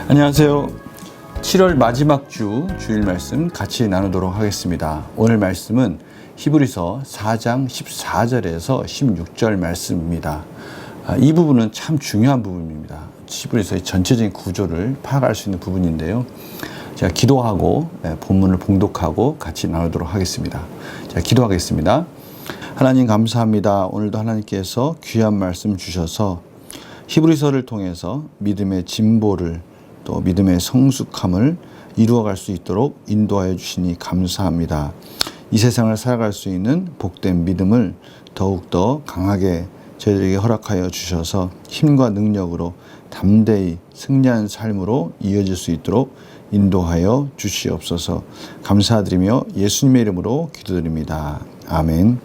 안녕하세요. 7월 마지막 주일 말씀 같이 나누도록 하겠습니다. 오늘 말씀은 히브리서 4장 14절에서 16절 말씀입니다. 이 부분은 참 중요한 부분입니다. 히브리서의 전체적인 구조를 파악할 수 있는 부분인데요. 제가 기도하고 본문을 봉독하고 같이 나누도록 하겠습니다. 제가 기도하겠습니다. 하나님 감사합니다. 오늘도 하나님께서 귀한 말씀 주셔서 히브리서를 통해서 믿음의 진보를 또 믿음의 성숙함을 이루어갈 수 있도록 인도하여 주시니 감사합니다. 이 세상을 살아갈 수 있는 복된 믿음을 더욱더 강하게 저희들에게 허락하여 주셔서 힘과 능력으로 담대히 승리한 삶으로 이어질 수 있도록 인도하여 주시옵소서. 감사드리며 예수님의 이름으로 기도드립니다. 아멘.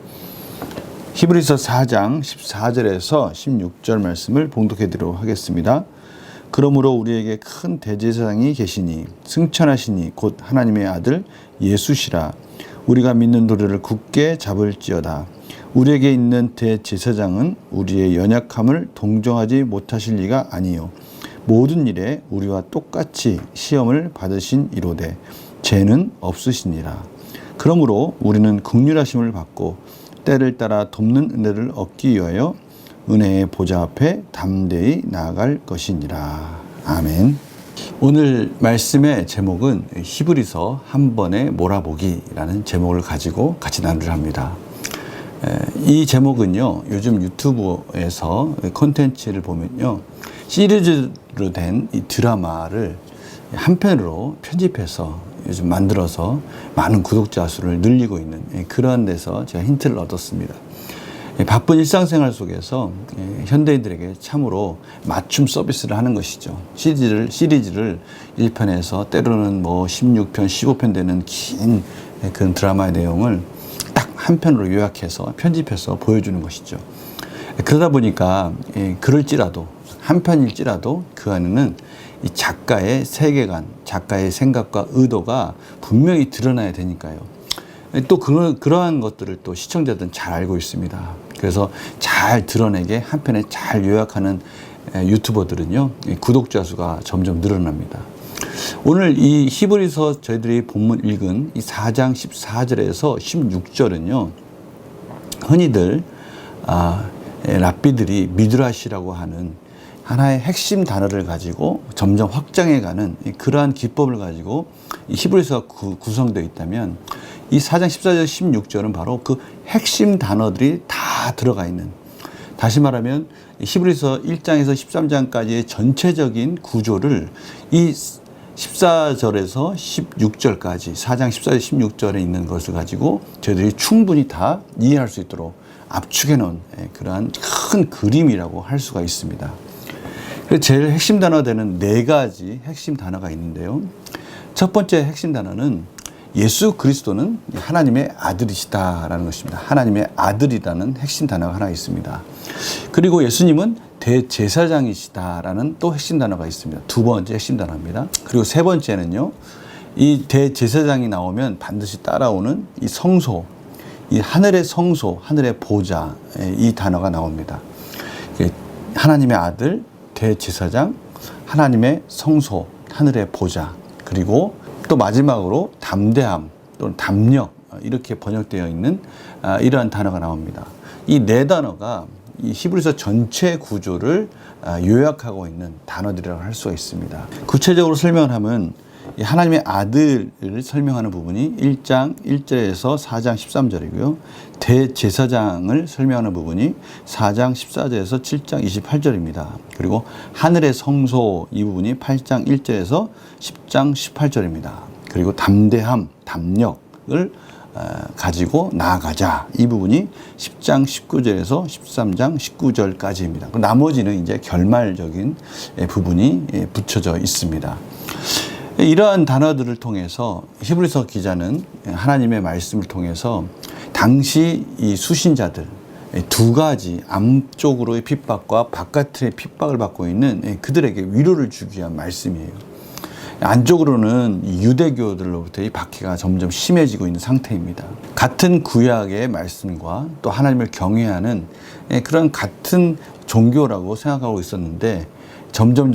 히브리서 4장 14절에서 16절 말씀을 봉독해 드리도록 하겠습니다. 그러므로 우리에게 큰 대제사장이 계시니 승천하시니 곧 하나님의 아들 예수시라. 우리가 믿는 도리를 굳게 잡을지어다. 우리에게 있는 대제사장은 우리의 연약함을 동정하지 못하실 리가 아니요 모든 일에 우리와 똑같이 시험을 받으신 이로되 죄는 없으시니라. 그러므로 우리는 긍휼하심을 받고 때를 따라 돕는 은혜를 얻기 위하여 은혜의 보좌 앞에 담대히 나아갈 것이니라. 아멘. 오늘 말씀의 제목은 히브리서 한 번에 몰아보기라는 제목을 가지고 같이 나누려 합니다. 이 제목은요, 요즘 유튜브에서 콘텐츠를 보면요, 시리즈로 된 이 드라마를 한 편으로 편집해서 요즘 만들어서 많은 구독자 수를 늘리고 있는 그런 데서 제가 힌트를 얻었습니다. 바쁜 일상생활 속에서 현대인들에게 참으로 맞춤 서비스를 하는 것이죠. 시리즈를 1편에서 때로는 16편, 15편 되는 긴 그런 드라마의 내용을 딱 한 편으로 요약해서 편집해서 보여주는 것이죠. 그러다 보니까 그럴지라도 한 편일지라도 그 안에는 이 작가의 세계관, 작가의 생각과 의도가 분명히 드러나야 되니까요. 또 그러한 것들을 또 시청자들은 잘 알고 있습니다. 그래서 잘 드러내게 한 편에 잘 요약하는 유튜버들은요, 구독자 수가 점점 늘어납니다. 오늘 이 히브리서 저희들이 본문 읽은 이 4장 14절에서 16절은요, 흔히들 랍비들이 미드라시라고 하는 하나의 핵심 단어를 가지고 점점 확장해가는 그러한 기법을 가지고 이 히브리서가 구성되어 있다면 이 4장 14절 16절은 바로 그 핵심 단어들이 다 들어가 있는, 다시 말하면 히브리서 1장에서 13장까지의 전체적인 구조를 이 14절에서 16절까지 4장 14절 16절에 있는 것을 가지고 저희들이 충분히 다 이해할 수 있도록 압축해 놓은 그러한 큰 그림이라고 할 수가 있습니다. 그래서 제일 핵심 단어가 되는 4가지 핵심 단어가 있는데요. 첫 번째 핵심 단어는 예수 그리스도는 하나님의 아들이시다라는 것입니다. 하나님의 아들이라는 핵심 단어가 하나 있습니다. 그리고 예수님은 대제사장이시다라는 또 핵심 단어가 있습니다. 두 번째 핵심 단어입니다. 그리고 세 번째는요, 이 대제사장이 나오면 반드시 따라오는 이 성소, 이 하늘의 성소, 하늘의 보좌, 이 단어가 나옵니다. 하나님의 아들, 대제사장, 하나님의 성소, 하늘의 보좌, 그리고 또 마지막으로 담대함 또는 담력, 이렇게 번역되어 있는 이러한 단어가 나옵니다. 이 4단어가 이 히브리서 전체 구조를 요약하고 있는 단어들이라고 할 수가 있습니다. 구체적으로 설명하면 이 하나님의 아들을 설명하는 부분이 1장 1절에서 4장 13절이고요. 대제사장을 설명하는 부분이 4장 14절에서 7장 28절입니다. 그리고 하늘의 성소 이 부분이 8장 1절에서 10장 18절입니다. 그리고 담대함, 담력을 가지고 나아가자 이 부분이 10장 19절에서 13장 19절까지입니다. 나머지는 이제 결말적인 부분이 붙여져 있습니다. 이러한 단어들을 통해서 히브리서 기자는 하나님의 말씀을 통해서 당시 이 수신자들 2가지 암쪽으로의 핍박과 바깥의 핍박을 받고 있는 그들에게 위로를 주기 위한 말씀이에요. 안쪽으로는 이 유대교들로부터의 박해가 점점 심해지고 있는 상태입니다. 같은 구약의 말씀과 또 하나님을 경외하는 그런 같은 종교라고 생각하고 있었는데 점점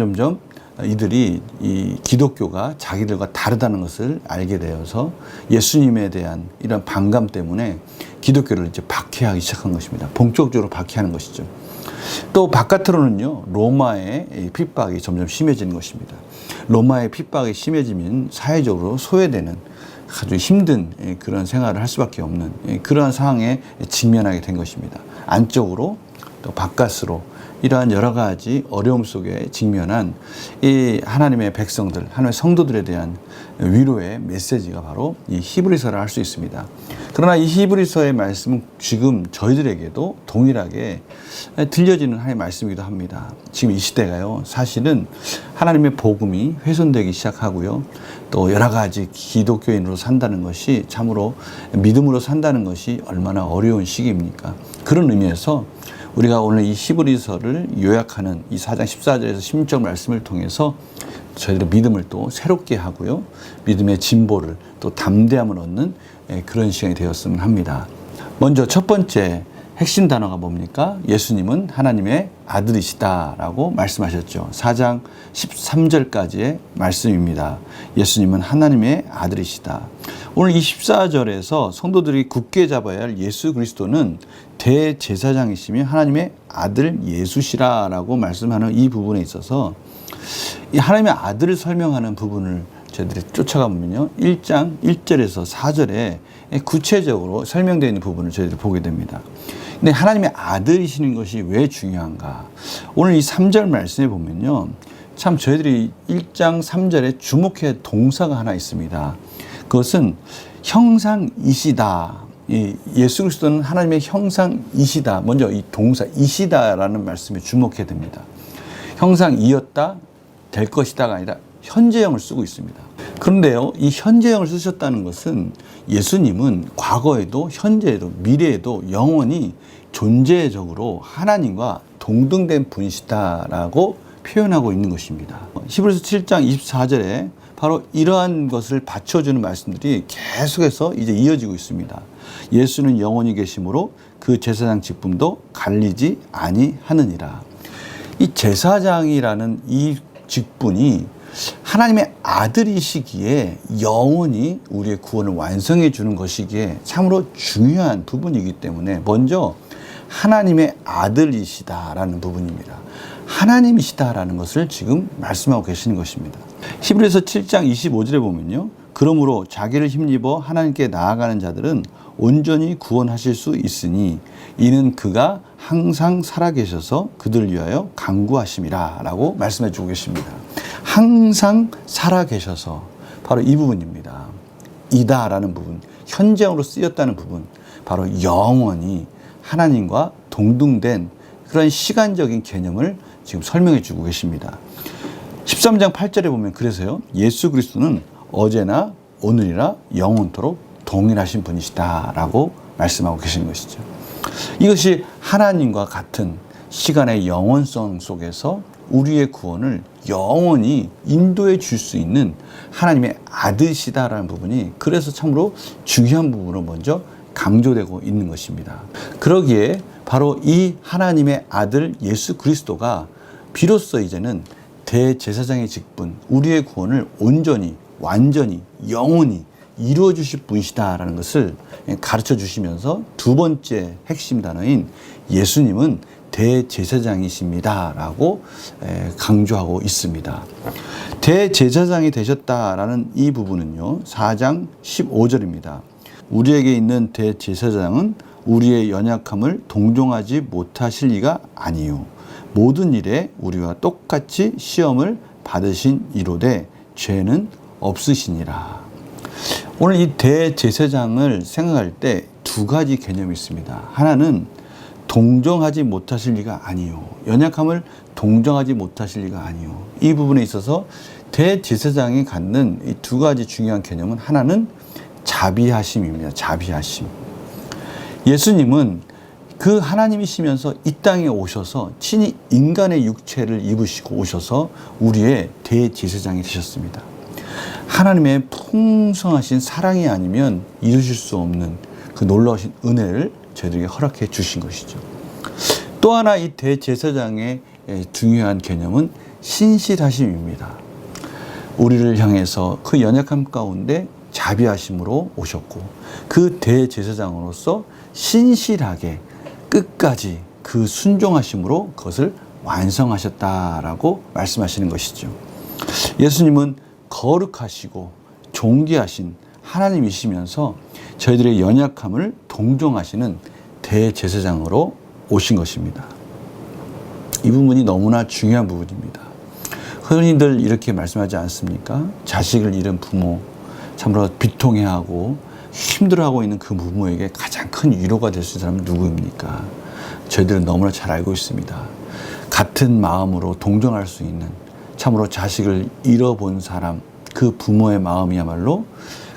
이들이 이 기독교가 자기들과 다르다는 것을 알게 되어서 예수님에 대한 이런 반감 때문에 기독교를 이제 박해하기 시작한 것입니다. 본격적으로 박해하는 것이죠. 또 바깥으로는요, 로마의 핍박이 점점 심해지는 것입니다. 로마의 핍박이 심해지면 사회적으로 소외되는 아주 힘든 그런 생활을 할 수밖에 없는 그러한 상황에 직면하게 된 것입니다. 안쪽으로 또 바깥으로 이러한 여러 가지 어려움 속에 직면한 이 하나님의 백성들, 하나님의 성도들에 대한 위로의 메시지가 바로 이 히브리서라 할 수 있습니다. 그러나 이 히브리서의 말씀은 지금 저희들에게도 동일하게 들려지는 하나님의 말씀이기도 합니다. 지금 이 시대가요, 사실은 하나님의 복음이 훼손되기 시작하고요, 또 여러 가지 기독교인으로 산다는 것이 참으로 믿음으로 산다는 것이 얼마나 어려운 시기입니까? 그런 의미에서 우리가 오늘 이 히브리서를 요약하는 이 4장 14절에서 16절 말씀을 통해서 저희들의 믿음을 또 새롭게 하고요, 믿음의 진보를 또 담대함을 얻는 그런 시간이 되었으면 합니다. 먼저 첫 번째 핵심 단어가 뭡니까? 예수님은 하나님의 아들이시다라고 말씀하셨죠. 4장 13절까지의 말씀입니다. 예수님은 하나님의 아들이시다. 오늘 이 14절에서 성도들이 굳게 잡아야 할 예수 그리스도는 대제사장이시며 하나님의 아들 예수시라라고 말씀하는 이 부분에 있어서 이 하나님의 아들을 설명하는 부분을 저희들이 쫓아가 보면요, 1장 1절에서 4절에 구체적으로 설명되어 있는 부분을 저희들이 보게 됩니다. 근데 하나님의 아들이시는 것이 왜 중요한가? 오늘 이 3절 말씀에 보면요, 참 저희들이 1장 3절에 주목해야 할 동사가 하나 있습니다. 그것은 형상이시다. 예수 그리스도는 하나님의 형상이시다. 먼저 이 동사 이시다라는 말씀에 주목해야 됩니다. 형상이었다, 될 것이다가 아니라 현재형을 쓰고 있습니다. 그런데요, 이 현재형을 쓰셨다는 것은 예수님은 과거에도 현재에도 미래에도 영원히 존재적으로 하나님과 동등된 분이시다라고 표현하고 있는 것입니다. 히브리서 7장 24절에 바로 이러한 것을 받쳐주는 말씀들이 계속해서 이제 이어지고 있습니다. 예수는 영원히 계심으로 그 제사장 직분도 갈리지 아니하느니라. 이 제사장이라는 이 직분이 하나님의 아들이시기에 영원히 우리의 구원을 완성해 주는 것이기에 참으로 중요한 부분이기 때문에 먼저 하나님의 아들이시다라는 부분입니다. 하나님이시다라는 것을 지금 말씀하고 계시는 것입니다. 히브리서 7장 25절에 보면요, 그러므로 자기를 힘입어 하나님께 나아가는 자들은 온전히 구원하실 수 있으니 이는 그가 항상 살아계셔서 그들을 위하여 간구하심이라 라고 말씀해 주고 계십니다. 항상 살아계셔서 바로 이 부분입니다. 이다라는 부분, 현재형으로 쓰였다는 부분, 바로 영원히 하나님과 동등된 그런 시간적인 개념을 지금 설명해 주고 계십니다. 13장 8절에 보면 그래서요, 예수 그리스도는 어제나 오늘이나 영원토록 동일하신 분이시다라고 말씀하고 계신 것이죠. 이것이 하나님과 같은 시간의 영원성 속에서 우리의 구원을 영원히 인도해 줄 수 있는 하나님의 아들이시다라는 부분이 그래서 참으로 중요한 부분으로 먼저 강조되고 있는 것입니다. 그러기에 바로 이 하나님의 아들 예수 그리스도가 비로소 이제는 대제사장의 직분, 우리의 구원을 온전히, 완전히, 영원히 이루어 주실 분이시다라는 것을 가르쳐 주시면서 두 번째 핵심 단어인 예수님은 대제사장이십니다라고 강조하고 있습니다. 대제사장이 되셨다라는 이 부분은요, 4장 15절입니다. 우리에게 있는 대제사장은 우리의 연약함을 동정하지 못하실 리가 아니요 모든 일에 우리와 똑같이 시험을 받으신 이로되 죄는 없으시니라. 오늘 이 대제사장을 생각할 때 두 가지 개념이 있습니다. 하나는 동정하지 못하실 리가 아니요, 연약함을 동정하지 못하실 리가 아니요. 이 부분에 있어서 대제사장이 갖는 이 두 가지 중요한 개념은 하나는 자비하심입니다. 자비하심. 예수님은 그 하나님이시면서 이 땅에 오셔서 친히 인간의 육체를 입으시고 오셔서 우리의 대제사장이 되셨습니다. 하나님의 풍성하신 사랑이 아니면 이루실 수 없는 그 놀라우신 은혜를 저희들에게 허락해 주신 것이죠. 또 하나 이 대제사장의 중요한 개념은 신실하심입니다. 우리를 향해서 그 연약함 가운데 자비하심으로 오셨고 그 대제사장으로서 신실하게 끝까지 그 순종하심으로 그것을 완성하셨다라고 말씀하시는 것이죠. 예수님은 거룩하시고 존귀하신 하나님이시면서 저희들의 연약함을 동정하시는 대제사장으로 오신 것입니다. 이 부분이 너무나 중요한 부분입니다. 흔히들 이렇게 말씀하지 않습니까? 자식을 잃은 부모, 참으로 비통해하고 힘들어하고 있는 그 부모에게 가장 큰 위로가 될 수 있는 사람은 누구입니까? 저희들은 너무나 잘 알고 있습니다. 같은 마음으로 동정할 수 있는, 참으로 자식을 잃어본 사람, 그 부모의 마음이야말로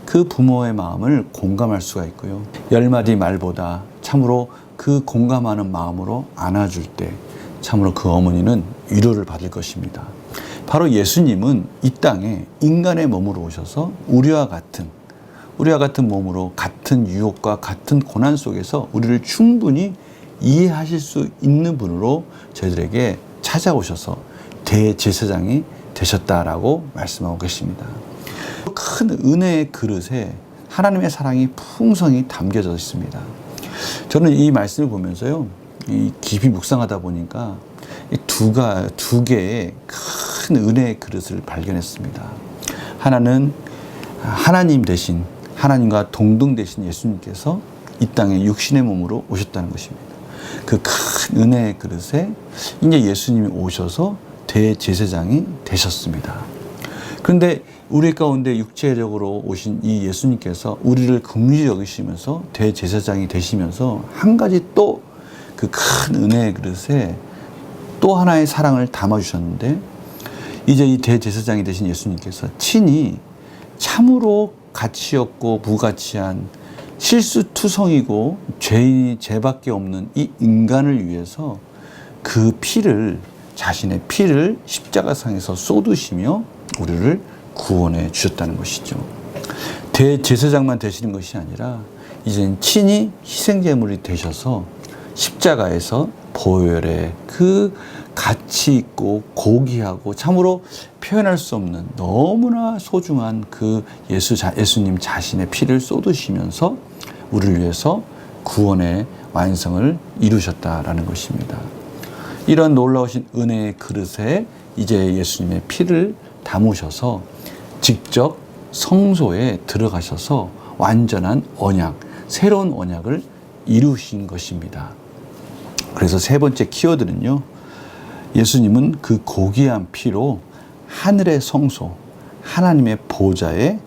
그 부모의 마음을 공감할 수가 있고요. 10마디 말보다 참으로 그 공감하는 마음으로 안아줄 때 참으로 그 어머니는 위로를 받을 것입니다. 바로 예수님은 이 땅에 인간의 몸으로 오셔서 우리와 같은 몸으로 같은 유혹과 같은 고난 속에서 우리를 충분히 이해하실 수 있는 분으로 저희들에게 찾아오셔서 대제사장이 되셨다라고 말씀하고 계십니다. 큰 은혜의 그릇에 하나님의 사랑이 풍성히 담겨져 있습니다. 저는 이 말씀을 보면서요, 깊이 묵상하다 보니까 두 개의 큰 은혜의 그릇을 발견했습니다. 하나는 하나님 대신, 하나님과 동등 되신 예수님께서 이 땅에 육신의 몸으로 오셨다는 것입니다. 그 큰 은혜의 그릇에 이제 예수님이 오셔서 대제사장이 되셨습니다. 그런데 우리 가운데 육체적으로 오신 이 예수님께서 우리를 긍휼히 여기시면서 대제사장이 되시면서 한 가지 또 그 큰 은혜의 그릇에 또 하나의 사랑을 담아주셨는데, 이제 이 대제사장이 되신 예수님께서 친히 참으로 가치 없고 무가치한 실수투성이고 죄인이 죄밖에 없는 이 인간을 위해서 그 피를, 자신의 피를 십자가상에서 쏟으시며 우리를 구원해 주셨다는 것이죠. 대제사장만 되시는 것이 아니라 이제는 친히 희생제물이 되셔서 십자가에서 보혈의 그 가치 있고 고귀하고 참으로 표현할 수 없는 너무나 소중한 그 예수님 자신의 피를 쏟으시면서 우리를 위해서 구원의 완성을 이루셨다라는 것입니다. 이런 놀라우신 은혜의 그릇에 이제 예수님의 피를 담으셔서 직접 성소에 들어가셔서 완전한 언약, 새로운 언약을 이루신 것입니다. 그래서 세 번째 키워드는요, 예수님은 그 고귀한 피로 하늘의 성소, 하나님의 보좌에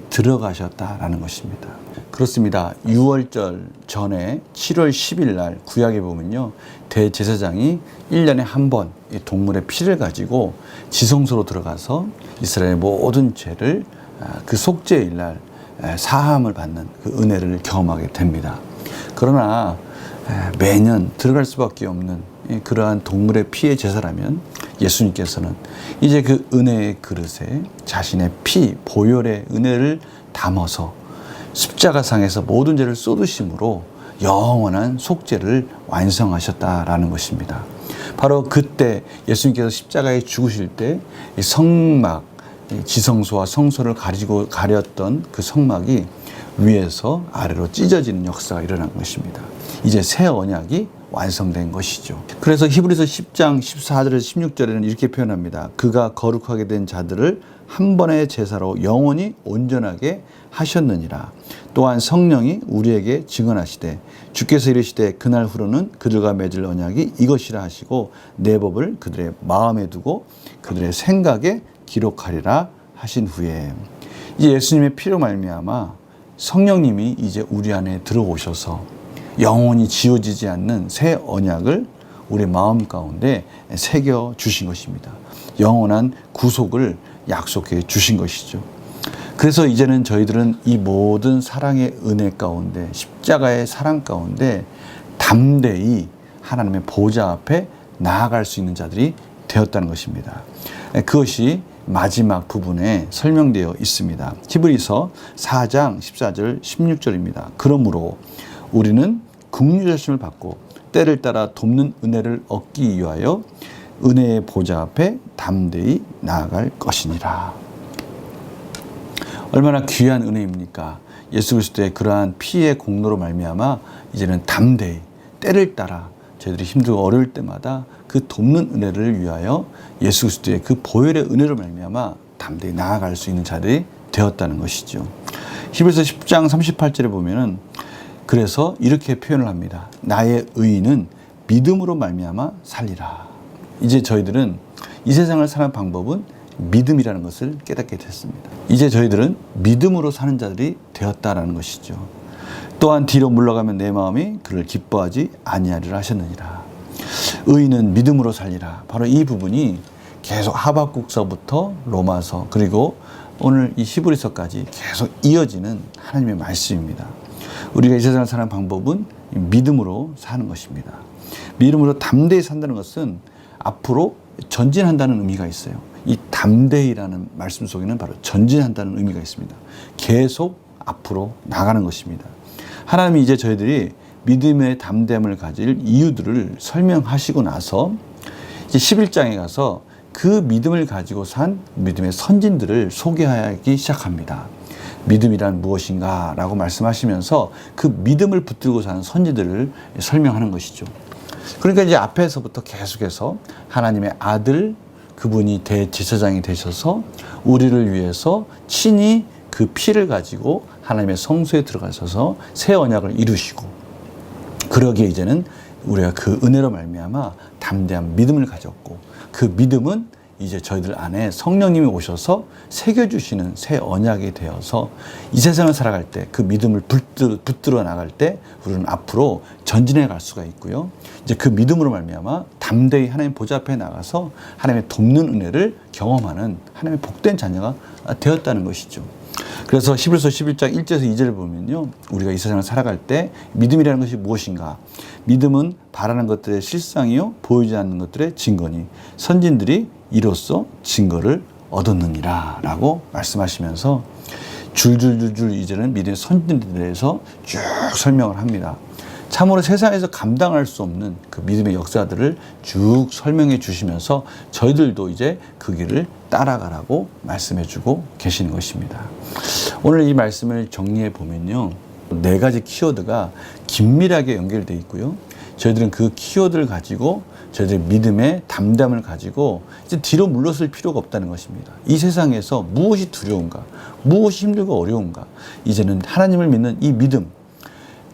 들어가셨다라는 것입니다. 그렇습니다. 6월절 전에 7월 10일 날 구약에 보면요, 대제사장이 1년에 한 번 동물의 피를 가지고 지성소로 들어가서 이스라엘의 모든 죄를 그 속죄일 날 사함을 받는 그 은혜를 경험하게 됩니다. 그러나 매년 들어갈 수밖에 없는 그러한 동물의 피의 제사라면 예수님께서는 이제 그 은혜의 그릇에 자신의 피, 보혈의 은혜를 담아서 십자가상에서 모든 죄를 쏟으심으로 영원한 속죄를 완성하셨다라는 것입니다. 바로 그때 예수님께서 십자가에 죽으실 때 이 성막, 지성소와 성소를 가렸던 그 성막이 위에서 아래로 찢어지는 역사가 일어난 것입니다. 이제 새 언약이 완성된 것이죠. 그래서 히브리서 10장 14절에서 16절에는 이렇게 표현합니다. 그가 거룩하게 된 자들을 한 번의 제사로 영원히 온전하게 하셨느니라. 또한 성령이 우리에게 증언하시되 주께서 이르시되 그날 후로는 그들과 맺을 언약이 이것이라 하시고 내 법을 그들의 마음에 두고 그들의 생각에 기록하리라 하신 후에, 이제 예수님의 피로 말미암아 성령님이 이제 우리 안에 들어오셔서 영원히 지워지지 않는 새 언약을 우리 마음 가운데 새겨 주신 것입니다. 영원한 구속을 약속해 주신 것이죠. 그래서 이제는 저희들은 이 모든 사랑의 은혜 가운데, 십자가의 사랑 가운데 담대히 하나님의 보좌 앞에 나아갈 수 있는 자들이 되었다는 것입니다. 그것이 마지막 부분에 설명되어 있습니다. 히브리서 4장 14절 16절입니다. 그러므로 우리는 긍휼하심을 받고 때를 따라 돕는 은혜를 얻기 위하여 은혜의 보좌 앞에 담대히 나아갈 것이니라. 얼마나 귀한 은혜입니까? 예수 그리스도의 그러한 피의 공로로 말미암아 이제는 담대히 때를 따라 저희들이 힘들고 어려울 때마다 그 돕는 은혜를 위하여 예수 그리스도의 그 보혈의 은혜로 말미암아 담대히 나아갈 수 있는 자들이 되었다는 것이죠. 히브리서 10장 38절에 보면은 그래서 이렇게 표현을 합니다. 나의 의인은 믿음으로 말미암아 살리라. 이제 저희들은 이 세상을 사는 방법은 믿음이라는 것을 깨닫게 됐습니다. 이제 저희들은 믿음으로 사는 자들이 되었다라는 것이죠. 또한 뒤로 물러가면 내 마음이 그를 기뻐하지 아니하리라 하셨느니라. 의인은 믿음으로 살리라. 바로 이 부분이 계속 하박국서부터 로마서 그리고 오늘 이 히브리서까지 계속 이어지는 하나님의 말씀입니다. 우리가 이 세상을 사는 방법은 믿음으로 사는 것입니다. 믿음으로 담대히 산다는 것은 앞으로 전진한다는 의미가 있어요. 이 담대히라는 말씀 속에는 바로 전진한다는 의미가 있습니다. 계속 앞으로 나가는 것입니다. 하나님이 이제 저희들이 믿음의 담대함을 가질 이유들을 설명하시고 나서 이제 11장에 가서 그 믿음을 가지고 산 믿음의 선진들을 소개하기 시작합니다. 믿음이란 무엇인가 라고 말씀하시면서 그 믿음을 붙들고 사는 선지들을 설명하는 것이죠. 그러니까 이제 앞에서부터 계속해서 하나님의 아들 그분이 대제사장이 되셔서 우리를 위해서 친히 그 피를 가지고 하나님의 성소에 들어가셔서 새 언약을 이루시고 그러기에 이제는 우리가 그 은혜로 말미암아 담대한 믿음을 가졌고 그 믿음은 이제 저희들 안에 성령님이 오셔서 새겨주시는 새 언약이 되어서 이 세상을 살아갈 때 그 믿음을 붙들어 나갈 때 우리는 앞으로 전진해 갈 수가 있고요. 이제 그 믿음으로 말미암아 담대히 하나님 보좌 앞에 나가서 하나님의 돕는 은혜를 경험하는 하나님의 복된 자녀가 되었다는 것이죠. 그래서 히브리서 11장 1절에서 2절을 보면요. 우리가 이 세상을 살아갈 때 믿음이라는 것이 무엇인가? 믿음은 바라는 것들의 실상이요 보이지 않는 것들의 증거니 선진들이 이로써 증거를 얻었느니라 라고 말씀하시면서 줄줄줄줄 이제는 믿음의 선진들에 대해서 쭉 설명을 합니다. 참으로 세상에서 감당할 수 없는 그 믿음의 역사들을 쭉 설명해 주시면서 저희들도 이제 그 길을 따라가라고 말씀해 주고 계시는 것입니다. 오늘 이 말씀을 정리해 보면요. 4가지 키워드가 긴밀하게 연결되어 있고요. 저희들은 그 키워드를 가지고 저희들의 믿음의 담담을 가지고 이제 뒤로 물러설 필요가 없다는 것입니다. 이 세상에서 무엇이 두려운가, 무엇이 힘들고 어려운가, 이제는 하나님을 믿는 이 믿음,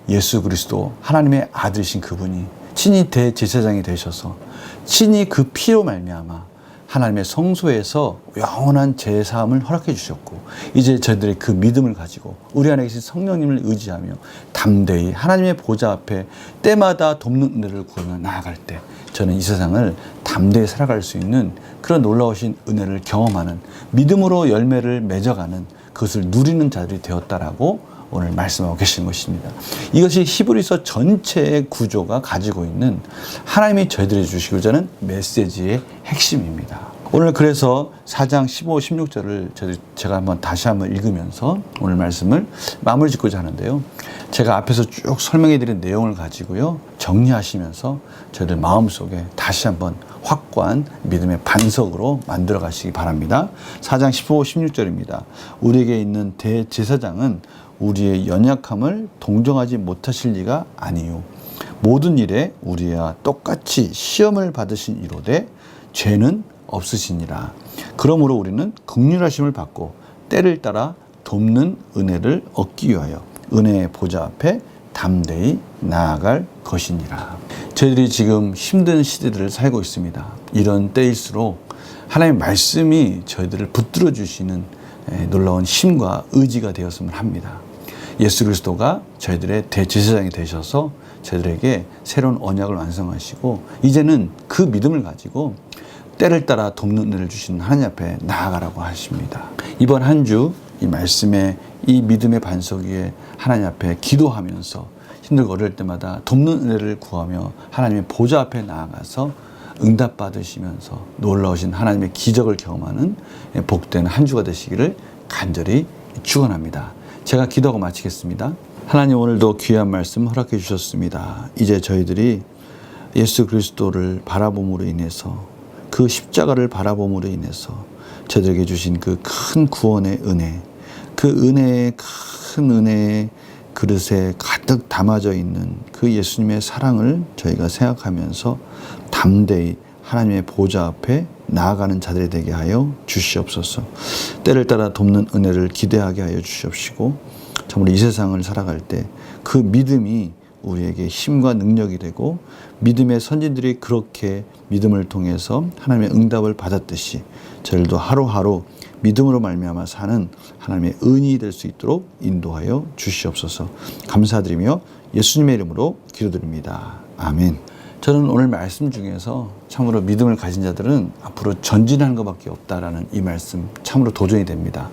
예수 그리스도 하나님의 아들이신 그분이 친히 대제사장이 되셔서 친히 그 피로 말미암아 하나님의 성소에서 영원한 제사함을 허락해 주셨고 이제 저희들의 그 믿음을 가지고 우리 안에 계신 성령님을 의지하며 담대히 하나님의 보좌 앞에 때마다 돕는 은혜를 구하며 나아갈 때 저는 이 세상을 담대히 살아갈 수 있는 그런 놀라우신 은혜를 경험하는 믿음으로 열매를 맺어가는 그것을 누리는 자들이 되었다라고 오늘 말씀하고 계시는 것입니다. 이것이 히브리서 전체의 구조가 가지고 있는 하나님이 저희들에게 주시고자 하는 메시지의 핵심입니다. 오늘 그래서 4장 15, 16절을 제가 다시 한번 읽으면서 오늘 말씀을 마무리 짓고자 하는데요. 제가 앞에서 쭉 설명해 드린 내용을 가지고요. 정리하시면서 저희들 마음속에 다시 한번 확고한 믿음의 반석으로 만들어 가시기 바랍니다. 4장 15, 16절입니다. 우리에게 있는 대제사장은 우리의 연약함을 동정하지 못하실 리가 아니요 모든 일에 우리와 똑같이 시험을 받으신 이로되 죄는 없으시니라. 그러므로 우리는 긍휼하심을 받고 때를 따라 돕는 은혜를 얻기 위하여 은혜의 보좌 앞에 담대히 나아갈 것이니라. 저희들이 지금 힘든 시대들을 살고 있습니다. 이런 때일수록 하나님의 말씀이 저희들을 붙들어 주시는 놀라운 힘과 의지가 되었으면 합니다. 예수 그리스도가 저희들의 대제사장이 되셔서 저희들에게 새로운 언약을 완성하시고 이제는 그 믿음을 가지고 때를 따라 돕는 은혜를 주시는 하나님 앞에 나아가라고 하십니다. 이번 한 주 이 말씀의 이 믿음의 반석 위에 하나님 앞에 기도하면서 힘들고 어려울 때마다 돕는 은혜를 구하며 하나님의 보좌 앞에 나아가서 응답받으시면서 놀라우신 하나님의 기적을 경험하는 복된 한 주가 되시기를 간절히 축원합니다. 제가 기도하고 마치겠습니다. 하나님, 오늘도 귀한 말씀 허락해 주셨습니다. 이제 저희들이 예수 그리스도를 바라봄으로 인해서, 그 십자가를 바라봄으로 인해서 저희들에게 주신 그 큰 구원의 은혜, 그 은혜의 큰 은혜의 그릇에 가득 담아져 있는 그 예수님의 사랑을 저희가 생각하면서 담대히 하나님의 보좌 앞에 나아가는 자들이 되게 하여 주시옵소서. 때를 따라 돕는 은혜를 기대하게 하여 주시옵시고, 참으로 이 세상을 살아갈 때 그 믿음이 우리에게 힘과 능력이 되고, 믿음의 선진들이 그렇게 믿음을 통해서 하나님의 응답을 받았듯이 저희들도 하루하루 믿음으로 말미암아 사는 하나님의 은이 될 수 있도록 인도하여 주시옵소서. 감사드리며 예수님의 이름으로 기도드립니다. 아멘. 저는 오늘 말씀 중에서 참으로 믿음을 가진 자들은 앞으로 전진하는 것밖에 없다라는 이 말씀 참으로 도전이 됩니다.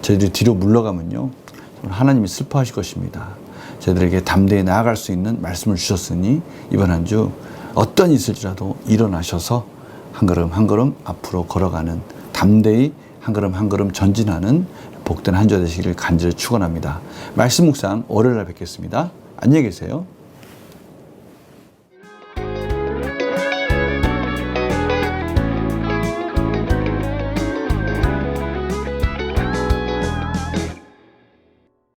저희들이 뒤로 물러가면요, 하나님이 슬퍼하실 것입니다. 저희들에게 담대히 나아갈 수 있는 말씀을 주셨으니 이번 한 주 어떤 있을지라도 일어나셔서 한 걸음 한 걸음 앞으로 걸어가는, 담대히 한 걸음 한 걸음 전진하는 복된 한 주 되시기를 간절히 축원합니다. 말씀 묵상 월요일 날 뵙겠습니다. 안녕히 계세요.